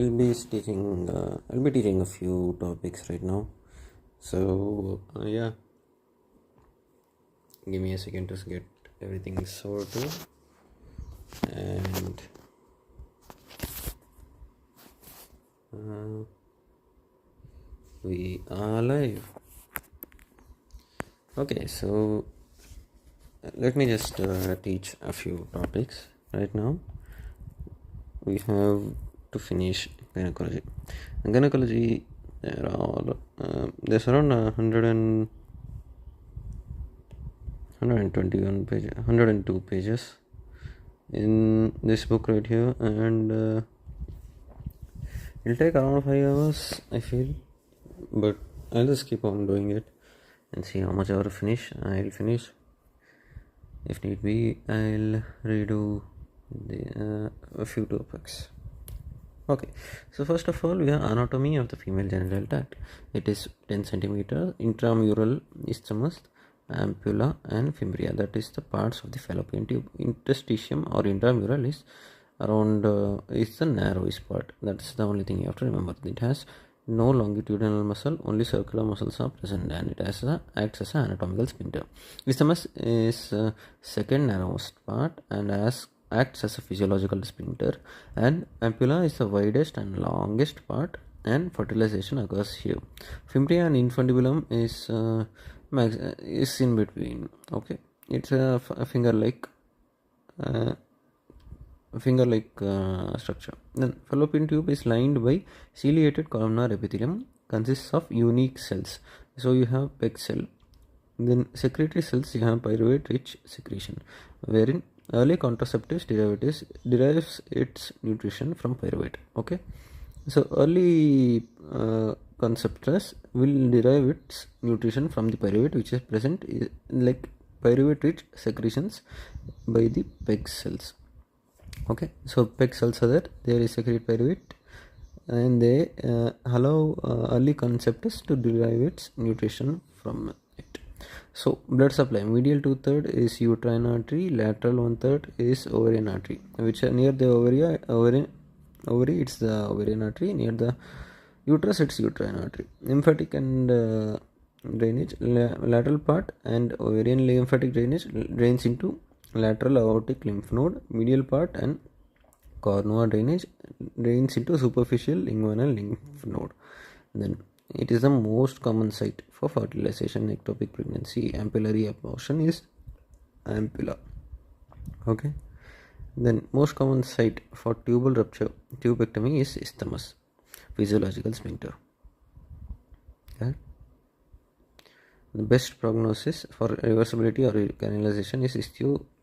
I'll be teaching a few topics right now. So yeah, give me a second to get everything sorted, and we are live. Okay, so let me just teach a few topics right now. We have to finish gynecology. In gynecology, there's around 121 pages, 102 pages in this book right here, and it'll take around 5 hours, I feel, but I'll just keep on doing it and see how much I'll finish. If need be, I'll redo a few topics. Okay, so first of all, we have anatomy of the female genital tract. It is 10 centimeter, intramural isthmus, ampulla, and fimbria. That is the parts of the fallopian tube. Interstitium or intramural is is the narrowest part. That's the only thing you have to remember. It has no longitudinal muscle, only circular muscles are present, and it acts as an anatomical sphincter. Isthmus is second narrowest part and acts as a physiological sphincter, and ampulla is the widest and longest part, and fertilization occurs here. Fimbria and infundibulum is in between. Okay, it's a finger-like structure. Then fallopian tube is lined by ciliated columnar epithelium, consists of unique cells. So you have PEG cell. Then secretory cells, you have pyruvate rich secretion, wherein early contraceptives derives its nutrition from pyruvate. Okay, so early conceptors will derive its nutrition from the pyruvate, which is present like pyruvate rich secretions by the PEG cells. Okay, so PEG cells are there, they secrete pyruvate and they allow early conceptors to derive its nutrition from it. So blood supply, medial 2/3 is uterine artery, lateral 1/3 is ovarian artery, which are near the ovary it's the ovarian artery, near the uterus it's uterine artery. Lymphatic and drainage, lateral part and ovarian lymphatic drainage drains into lateral aortic lymph node. Medial part and cornua drainage drains into superficial inguinal lymph node. Then it is the most common site for fertilization in ectopic pregnancy. Ampullary abortion is ampulla. Okay, then most common site for tubal rupture, tubectomy, is isthmus, physiological sphincter. Okay. The best prognosis for reversibility or canalization is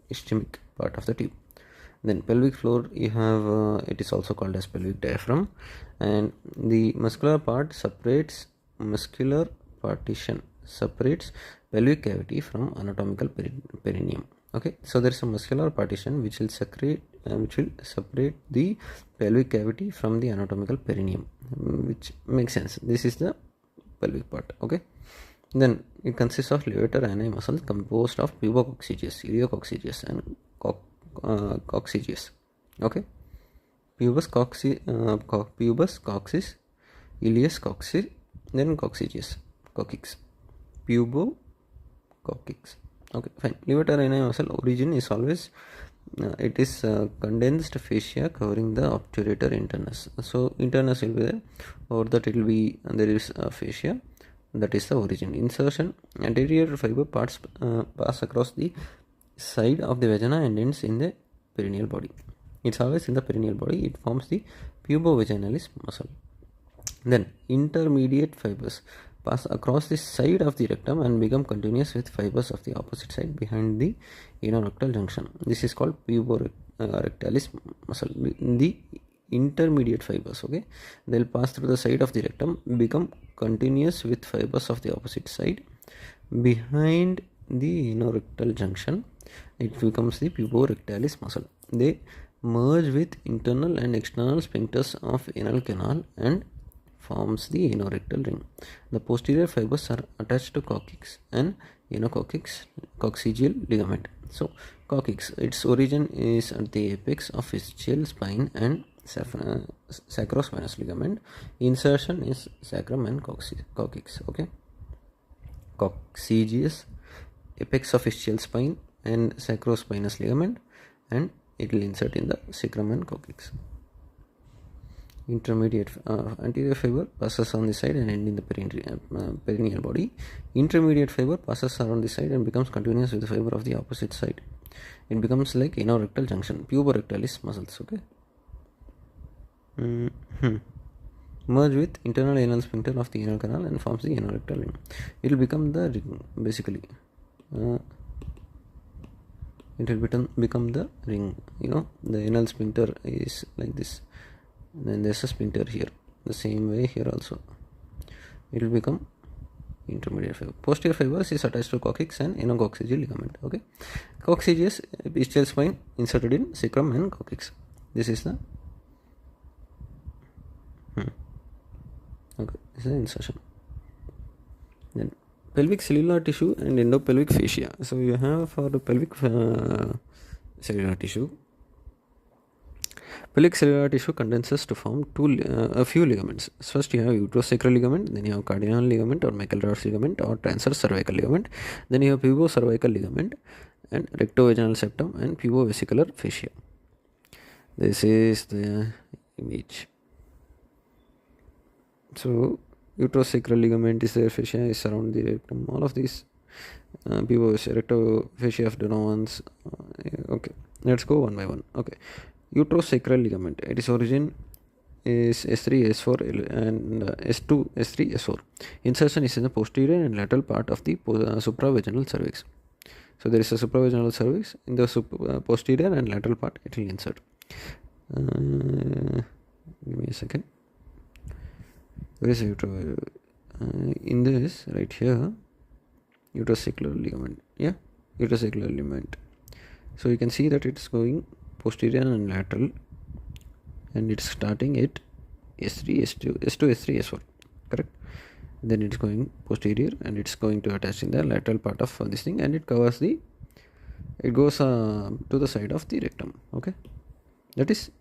ischemic part of the tube. Then pelvic floor, you have it is also called as pelvic diaphragm, and the muscular part separates pelvic cavity from anatomical perineum. Okay, so there is a muscular partition which will separate the pelvic cavity from the anatomical perineum, which makes sense. This is the pelvic part. Okay, then it consists of levator ani muscle composed of pubococcygeus, iliococcygeus, and coccygeus. Okay, pubis coccyx, ilius coccyx, then coccygeus, pubococcyx. Okay, fine. Levator ani muscle origin is always it is condensed fascia covering the obturator internus. So internus will be there, or that it will be there is a fascia. That is the origin. Insertion, anterior fiber parts pass across the side of the vagina and ends in the perineal body. It's always in the perineal body. It forms the pubovaginalis muscle. Then intermediate fibers pass across the side of the rectum and become continuous with fibers of the opposite side behind the anorectal junction. This is called puborectalis muscle. The intermediate fibers, okay, they'll pass through the side of the rectum, become continuous with fibers of the opposite side behind the anorectal junction. It becomes the puborectalis muscle. They merge with internal and external sphincters of anal canal and forms the anorectal ring. The posterior fibers are attached to coccyx and coccygeal ligament. So coccyx, its origin is at the apex of ischial spine and sacrospinous ligament. Insertion is sacrum and coccyx. Okay, coccygeus, apex of ischial spine and sacrospinous ligament, and it will insert in the sacrum and coccyx. Intermediate anterior fiber passes on the side and end in the perineal body. Intermediate fiber passes around the side and becomes continuous with the fiber of the opposite side. It becomes like anorectal junction. Puborectalis muscles. Okay. Merge with internal anal sphincter of the anal canal and forms the anorectal ring. It will become the ring basically. It will become the ring. You know, the anal sphincter is like this. Then there's a sphincter here, the same way here also. It will become intermediate fiber. Posterior fibers is attached to coccyx and anococcygeal ligament. Okay, coccygeus ischial spine inserted in sacrum and coccyx. This is the okay. This is the insertion. Then pelvic cellular tissue and endopelvic fascia. So you have for the pelvic cellular tissue. Pelvic cellular tissue condenses to form a few ligaments. First you have uterosacral ligament, then you have cardinal ligament or McElroy's ligament or transverse cervical ligament, then you have pubocervical ligament and rectovaginal septum and pubovesicular fascia. This is the image. So uterosacral ligament is there, fascia is around the rectum, all of these rectofascia of Donovan's. Okay, let's go one by one. Okay, uterosacral ligament, its origin is S3 S4 and S2 S3 S4. Insertion is in the posterior and lateral part of the supravaginal cervix. So there is a supravaginal cervix, in the posterior and lateral part it will insert. Give me a second. Where is in this right here, uterosacral ligament. Yeah, uterosacral ligament. So you can see that it's going posterior and lateral, and it's starting at S3 S2 S2 S3 S4, correct? Then it's going posterior and it's going to attach in the lateral part of this thing, and it goes to the side of the rectum. Okay, that is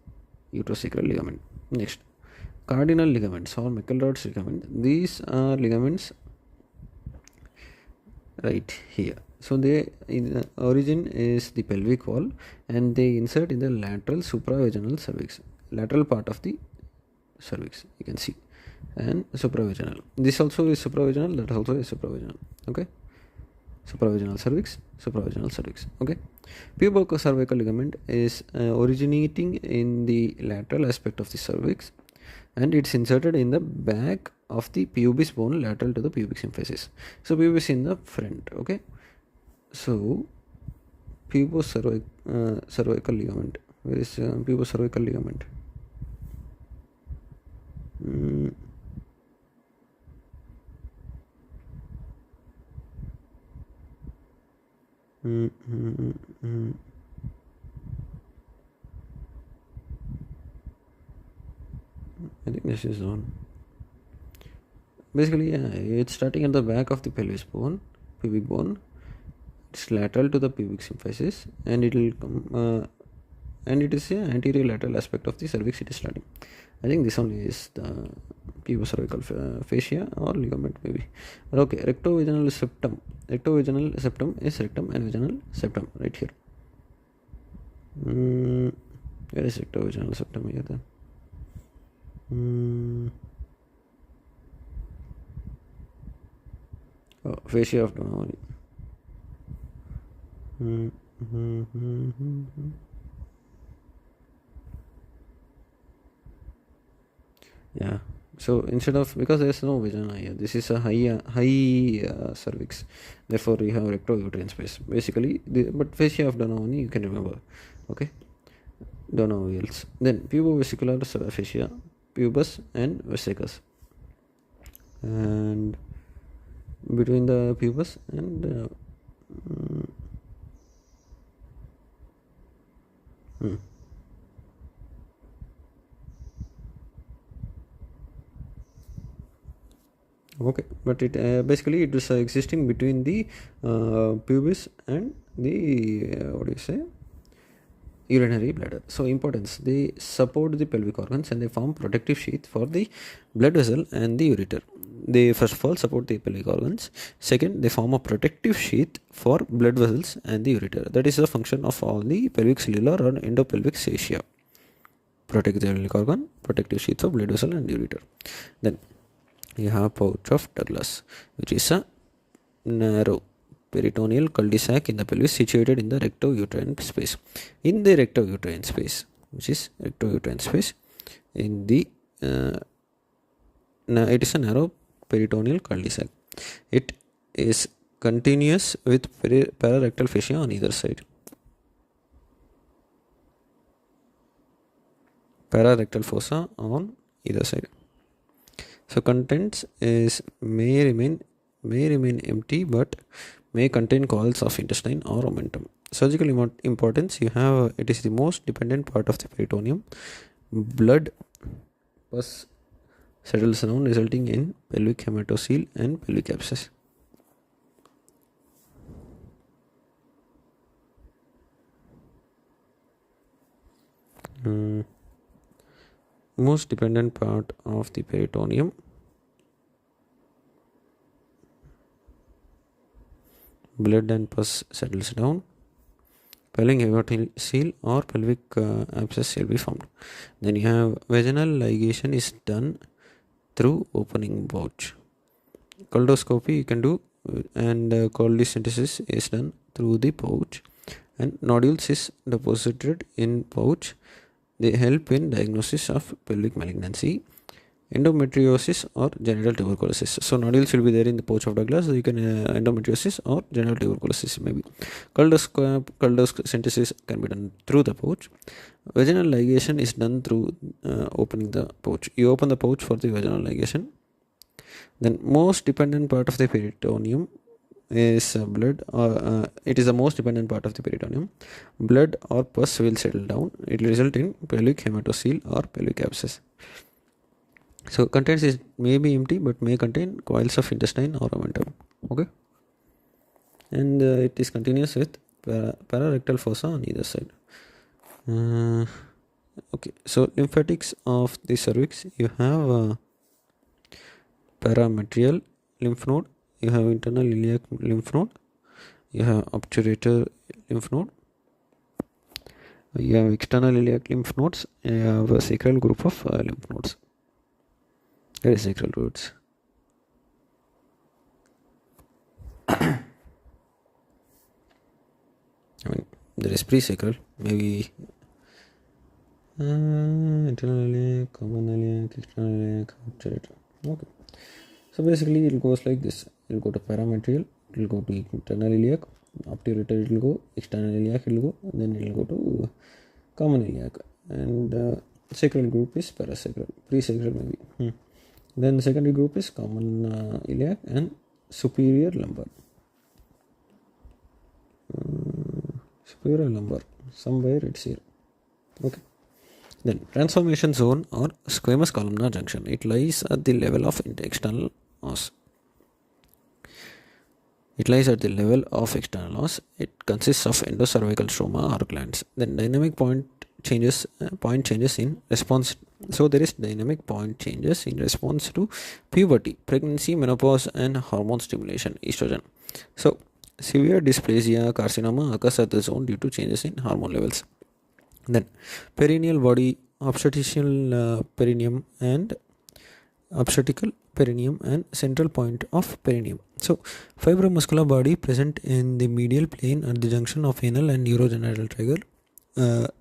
uterosacral ligament. Next, cardinal ligaments or McElroy's ligament. These are ligaments right here. So they origin is the pelvic wall and they insert in the lateral supravaginal cervix, lateral part of the cervix, you can see, and supravaginal. This also is supravaginal, that also is supravaginal. Okay, supravaginal cervix, supravaginal cervix. Okay, pubocervical ligament is originating in the lateral aspect of the cervix, and it's inserted in the back of the pubis bone lateral to the pubic symphysis. So pubis in the front. Okay, so pubocervical ligament. Where is pubocervical ligament? I think this is on. Basically, yeah, it's starting at the back of the pelvis bone, pubic bone. It's lateral to the pubic symphysis, and it will come, and it is an anterior lateral aspect of the cervix. It is starting. I think this only is the pubocervical fascia or ligament, maybe. But okay, rectovaginal septum. Rectovaginal septum is rectum and vaginal septum right here. Where is rectovaginal septum here then? Oh, fascia of Donovanni. Yeah, so instead of, because there is no vagina here, this is a high cervix, therefore we have rectouterine space basically. But fascia of Donovanni you can remember. Okay, Donovials. Then pubovesicular fascia, pubis and vesicus, and between the pubis and okay, but it basically it is existing between the pubis and the what do you say, urinary bladder. So importance, they support the pelvic organs and they form protective sheath for the blood vessel and the ureter. They first of all support the pelvic organs. Second, they form a protective sheath for blood vessels and the ureter. That is the function of all the pelvic cellular or endopelvic fascia. Protect the pelvic organ, protective sheath of blood vessel and ureter. Then you have pouch of Douglas, which is a narrow peritoneal cul-de-sac in the pelvis situated in the recto-uterine space. In the recto-uterine space, which is recto-uterine space, in the it is a narrow peritoneal cul-de-sac. It is continuous with pararectal fascia on either side. Pararectal fossa on either side. So contents is may remain empty but may contain coils of intestine or omentum. Surgical importance, you have it is the most dependent part of the peritoneum. Blood pus settles down, resulting in pelvic hematocele and pelvic abscess. Most dependent part of the peritoneum. Blood and pus settles down. Pelvic hematocele or pelvic abscess will be formed. Then you have vaginal ligation is done through opening pouch. Cholecystoscopy you can do, and cholecystosynthesis is done through the pouch, and nodules is deposited in pouch. They help in diagnosis of pelvic malignancy, endometriosis or genital tuberculosis. So nodules will be there in the pouch of Douglas. So you can endometriosis or genital tuberculosis maybe. Cholecystosynthesis can be done through the pouch. Vaginal ligation is done through opening the pouch. You open the pouch for the vaginal ligation. Then most dependent part of the peritoneum is blood, or it is the most dependent part of the peritoneum. Blood or pus will settle down. It will result in pelvic hematocele or pelvic abscess. So contents is may be empty but may contain coils of intestine or omentum. Okay, and it is continuous with pararectal fossa on either side. Okay, so lymphatics of the cervix, you have parametrial lymph node, you have internal iliac lymph node, you have obturator lymph node, you have external iliac lymph nodes, you have a sacral group of lymph nodes. There is sacral roots. I mean, there is pre-sacral, maybe internal iliac, common iliac, external iliac, obturator. Okay. So basically it goes like this. It will go to parametrial, it will go to internal iliac, obturator it will go, external iliac it will go, then it will go to common iliac, and sacral group is parasacral, pre-sacral maybe. Then the secondary group is common iliac and superior lumbar. Superior lumbar, somewhere it's here. Okay. Then transformation zone or squamous columnar junction. It lies at the level of external os. It lies at the level of external os. It consists of endocervical stroma or glands. Then dynamic point changes in response. So there is dynamic point changes in response to puberty, pregnancy, menopause, and hormone stimulation, estrogen. So severe dysplasia carcinoma occurs at the zone due to changes in hormone levels. Then perineal body, obstetrical perineum and obstetrical perineum and central point of perineum. So fibromuscular body present in the medial plane at the junction of anal and urogenital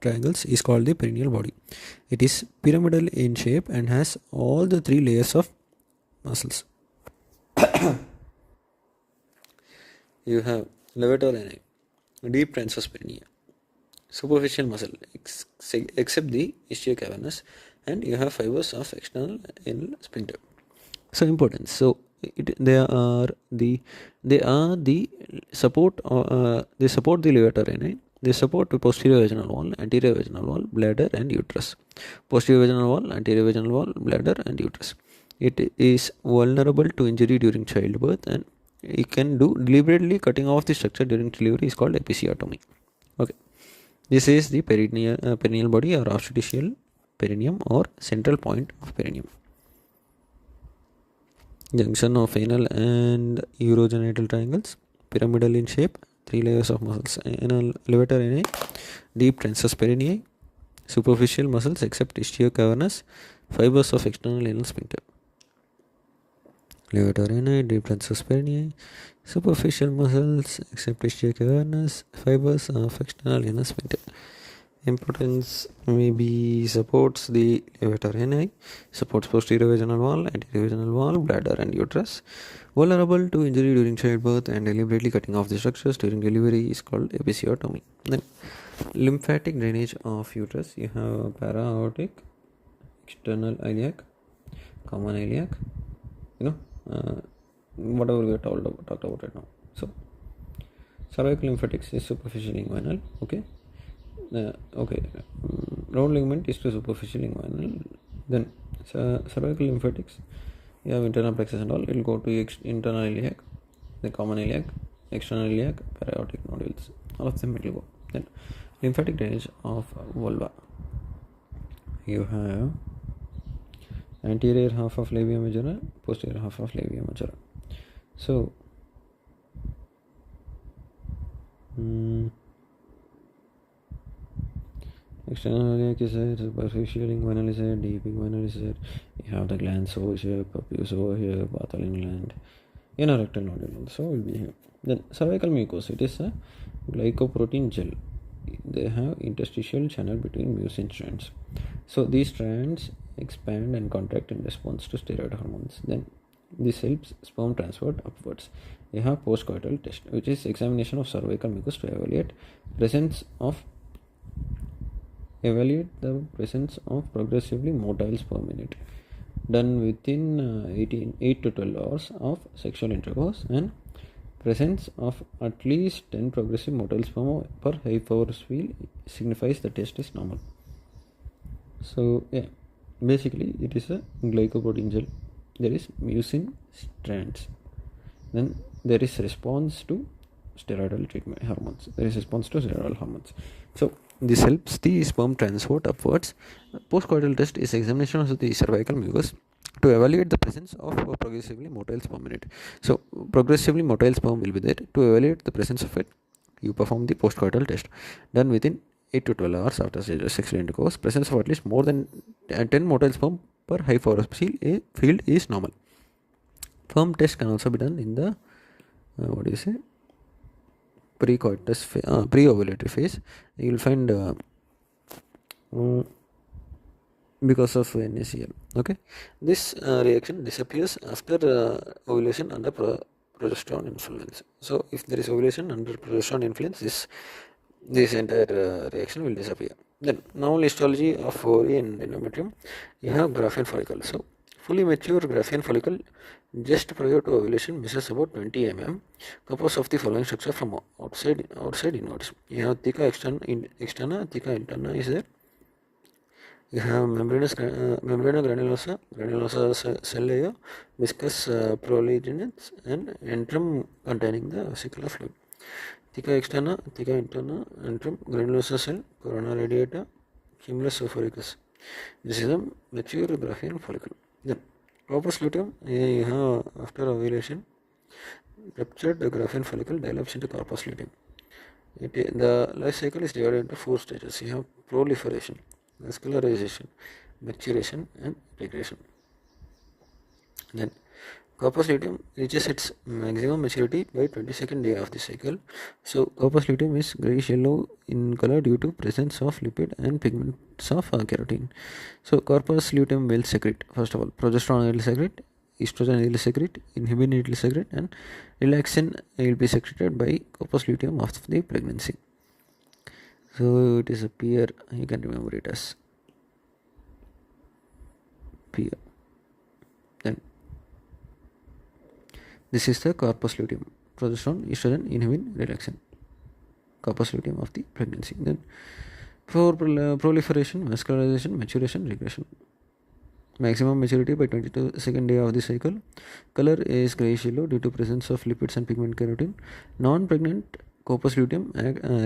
triangles is called the perineal body. It is pyramidal in shape and has all the three layers of muscles. You have levator ani, deep transverse perineum, superficial muscle except the ischio-cavernous, and you have fibers of external anal sphincter. So importance. So they support the levator ani. They support the posterior vaginal wall, anterior vaginal wall, bladder and uterus. Posterior vaginal wall, anterior vaginal wall, bladder and uterus. It is vulnerable to injury during childbirth, and it can do deliberately cutting off the structure during delivery is called episiotomy. Okay. This is the perineal body or obstetricial perineum or central point of perineum. Junction of anal and urogenital triangles, pyramidal in shape, 3 layers of muscles. Anal levator ani, deep transverse perineum, superficial muscles except ischio cavernous, fibers of external anal sphincter. Levator ani, deep transverse perineum, superficial muscles except ischio cavernous, fibers of external anal sphincter. Importance maybe supports the levator ani, supports posterior vaginal wall, anterior vaginal wall, bladder and uterus. Vulnerable to injury during childbirth and deliberately cutting off the structures during delivery is called episiotomy. Then lymphatic drainage of uterus, you have para-aortic, external iliac, common iliac, whatever we talked about right now. So cervical lymphatics is superficial inguinal. Round ligament is to superficial inguinal. Then cervical lymphatics, you have internal plexus and all. It will go to internal iliac, the common iliac, external iliac, para-aortic nodules. All of them it will go. Then lymphatic drainage of vulva. You have anterior half of labia majora, posterior half of labia majora. So external iliac is there, superficial inguinal is there, deep inguinal is there. You have the glands over here, papillae over here, Bartholin gland, rectal nodule also will be here. Then cervical mucosa, it is a glycoprotein gel. They have interstitial channel between mucin strands. So these strands expand and contract in response to steroid hormones. Then this helps sperm transport upwards. You have postcoital test, which is examination of cervical mucus to evaluate the presence of progressively motile sperm in it. Done within 8 to 12 hours of sexual intercourse, and presence of at least 10 progressive motile sperm per Hayford's wheel signifies the test is normal. So yeah, basically it is a glycoprotein gel. There is mucin strands. Then there is response to steroidal treatment hormones. So this helps the sperm transport upwards. Postcoital test is examination of the cervical mucus to evaluate the presence of progressively motile sperm in it. So progressively motile sperm will be there. To evaluate the presence of it, you perform the postcoital test. Done within 8 to 12 hours after sexual intercourse. Presence of at least more than 10 motile sperm per Hayford's field is normal. Sperm test can also be done in the pre-ovulatory phase. You will find because of NaCl. Okay, this reaction disappears after ovulation under progesterone influence. So if there is ovulation under progesterone influence, this entire reaction will disappear. Then normal histology of ovary and endometrium, you have Graafian follicle. So fully mature Graafian follicle just prior to ovulation measures about 20 mm. Composed of the following structure from outside inwards. You have theca externa, theca interna is there. You have membrana granulosa cell layer, viscous proligenets, and antrum containing the vesicular fluid. Theca externa, theca interna, antrum, granulosa cell, corona radiata, cumulus ophoricus. This is a mature Graafian follicle. Then corpus luteum, you have after ovulation, ruptured Graafian follicle develops into corpus luteum. The life cycle is divided into 4 stages. You have proliferation, vascularization, maturation, and regression. Then corpus luteum reaches its maximum maturity by 22nd day of the cycle. So corpus luteum is grayish yellow in color due to presence of lipid and pigments of keratin. So corpus luteum will secrete, first of all, progesterone will secrete, estrogen will secrete, inhibin will secrete, and relaxin will be secreted by corpus luteum of the pregnancy. So it is a peer, you can remember it as peer. Then this is the corpus luteum, progesterone, estrogen, inhibin, relaxin, corpus luteum of the pregnancy. Then for proliferation, vascularization, maturation, regression. Maximum maturity by 22nd day of the cycle. Color is grayish yellow due to presence of lipids and pigment keratin. Non-pregnant corpus luteum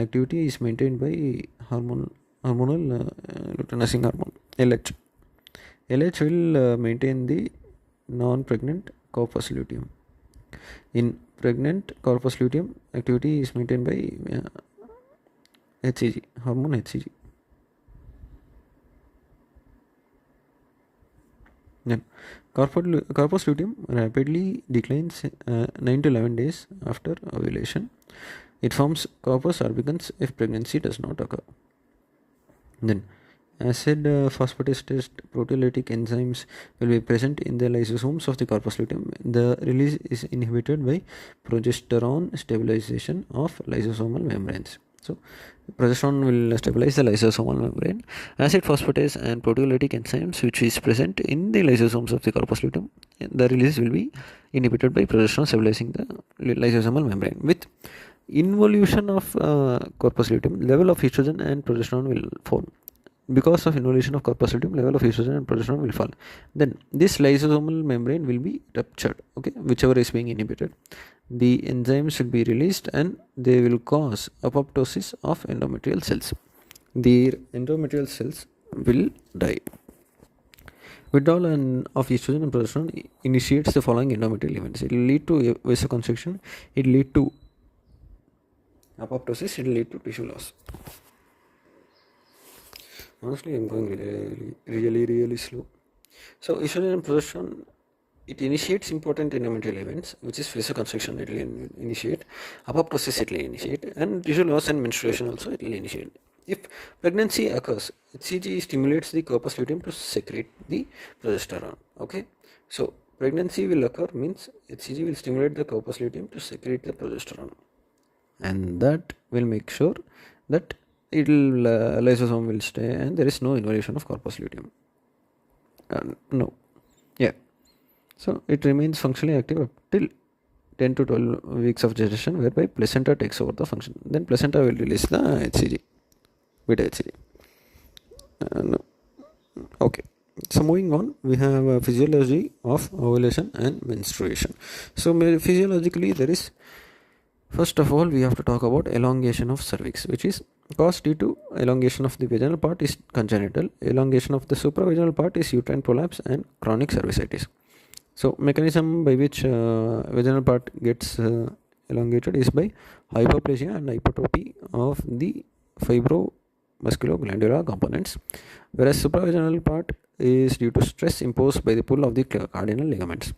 activity is maintained by hormonal luteinizing hormone LH. LH will maintain the non-pregnant corpus luteum. In pregnant corpus luteum, activity is maintained by HCG, hormone HCG. Then corpus luteum rapidly declines 9 to 11 days after ovulation. It forms corpus albicans if pregnancy does not occur. Then acid phosphatase test proteolytic enzymes will be present in the lysosomes of the corpus luteum. The release is inhibited by progesterone stabilization of lysosomal membranes. So progesterone will stabilize the lysosomal membrane. Acid phosphatase and proteolytic enzymes which is present in the lysosomes of the corpus luteum, the release will be inhibited by progesterone stabilizing the lysosomal membrane. With involution of corpus luteum, level of estrogen and progesterone will fall. Because of involution of corpus luteum, level of estrogen and progesterone will fall. Then this lysosomal membrane will be ruptured, okay, whichever is being inhibited. The enzymes will be released and they will cause apoptosis of endometrial cells. The endometrial cells will die. Withdrawal of estrogen and progesterone initiates the following endometrial events. It will lead to vasoconstriction, it will lead to apoptosis, it will lead to tissue loss. Honestly, I'm going really slow. So estrogen and progesterone, it initiates important endometrial events, which is vasoconstriction, it will initiate, apoptosis it will initiate, and tissue loss and menstruation also it will initiate. If pregnancy occurs, HCG stimulates the corpus luteum to secrete the progesterone. Okay, so pregnancy will occur means HCG will stimulate the corpus luteum to secrete the progesterone, and that will make sure that lysosome will stay and there is no involution of corpus luteum. No, yeah. So it remains functionally active up till 10 to 12 weeks of gestation, whereby placenta takes over the function. Then placenta will release the HCG, beta HCG. No. Okay. So moving on, we have a physiology of ovulation and menstruation. So physiologically, there is, first of all, we have to talk about elongation of cervix, which is caused due to elongation of the vaginal part is congenital, elongation of the supravaginal part is uterine prolapse and chronic cervicitis. So mechanism by which vaginal part gets elongated is by hyperplasia and hypertrophy of the fibromusculoglandular components, whereas supravaginal part is due to stress imposed by the pull of the cardinal ligaments.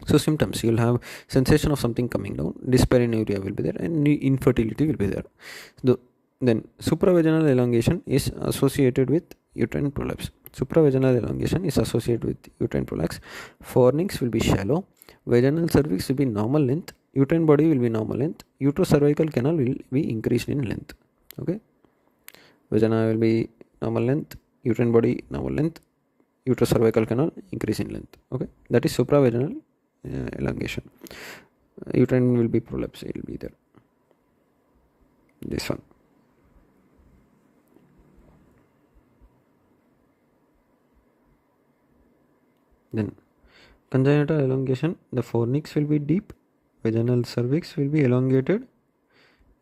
So symptoms, you will have sensation of something coming down, dyspareunia will be there, and infertility will be there. Then supravaginal elongation is associated with uterine prolapse. Supravaginal elongation is associated with uterine prolapse. Fornix will be shallow. Vaginal cervix will be normal length. Uterine body will be normal length. Uterocervical canal will be increased in length. Okay. Vagina will be normal length. Uterine body normal length. Uterocervical canal increase in length. Okay. That is supravaginal elongation. Uterine will be prolapse. It will be there. This one. Then congenital elongation, the fornix will be deep, vaginal cervix will be elongated,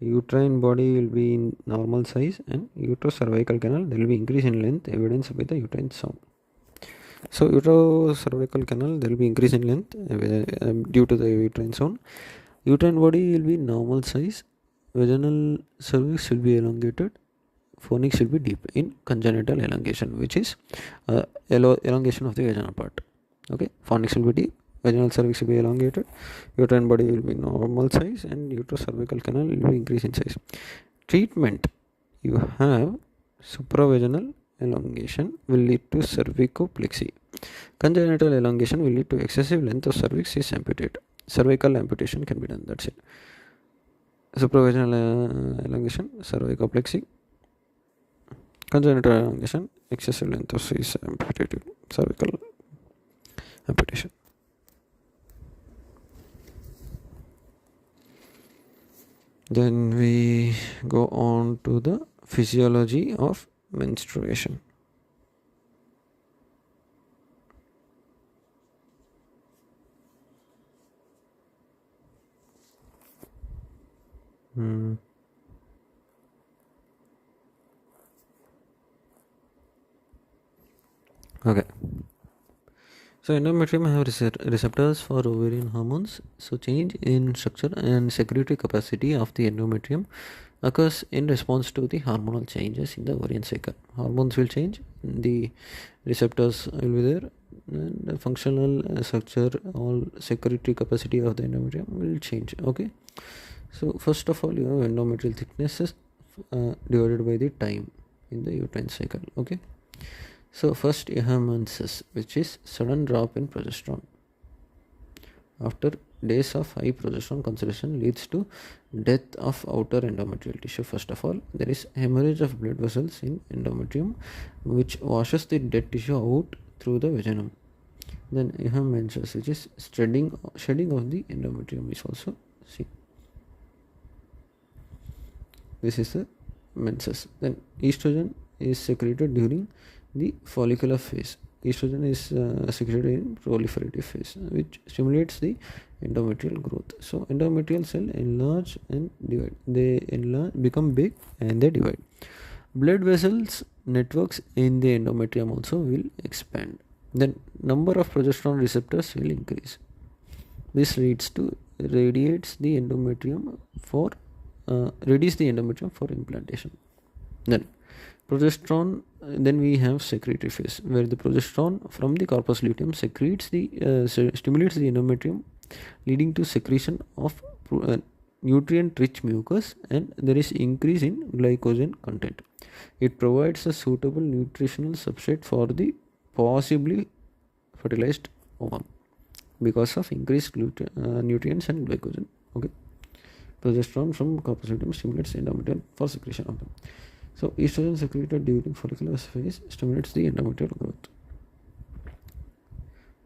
uterine body will be in normal size, and uterocervical canal there will be increase in length, evidenced by the uterine sound. So uterocervical canal there will be increase in length due to the uterine sound. Uterine body will be normal size, vaginal cervix will be elongated, fornix will be deep in congenital elongation, which is elongation of the vaginal part. Okay, fornix will be deep, vaginal cervix will be elongated, uterine body will be normal size, and uterocervical canal will be increase in size. Treatment, you have supravaginal elongation will lead to cervicoplexy. Congenital elongation will lead to excessive length of cervix is amputated. Cervical amputation can be done. That's it. Supravaginal elongation, cervicoplexy. Congenital elongation, excessive length of is amputated. Cervical amputation. Then we go on to the physiology of menstruation. Okay. So endometrium have receptors for ovarian hormones. So change in structure and secretory capacity of the endometrium occurs in response to the hormonal changes in the ovarian cycle. Hormones will change, the receptors will be there, and the functional structure, all secretory capacity of the endometrium will change. Okay. So first of all, you have endometrial thickness is divided by the time in the uterine cycle. Okay. So first you have menses, which is sudden drop in progesterone. After days of high progesterone concentration leads to death of outer endometrial tissue. First of all, there is hemorrhage of blood vessels in endometrium, which washes the dead tissue out through the vaginum. Then you have menses, which is shedding of the endometrium is also seen. This is the menses. Then estrogen is secreted during the follicular phase. Estrogen is secreted in proliferative phase, which stimulates the endometrial growth. So endometrial cell enlarge and divide. They enlarge, become big, and they divide. Blood vessels networks in the endometrium also will expand. Then number of progesterone receptors will increase. This leads to radiates the endometrium for reduce the endometrium for implantation. Then progesterone, then we have secretory phase, where the progesterone from the corpus luteum secretes the stimulates the endometrium, leading to secretion of nutrient rich mucus, and there is increase in glycogen content. It provides a suitable nutritional substrate for the possibly fertilized ovum because of increased nutrients and glycogen. Okay. Progesterone from corpus luteum stimulates the endometrium for secretion of them. So estrogen secreted during follicular phase stimulates the endometrial growth.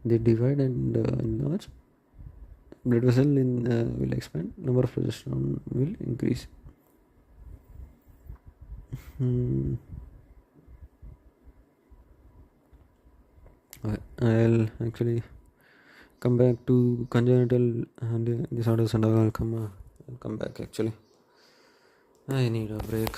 They divide and enlarge. Blood vessel will expand. Number of progesterone will increase. Okay. I'll actually come back to congenital and disorders, and I'll come back. Actually, I need a break.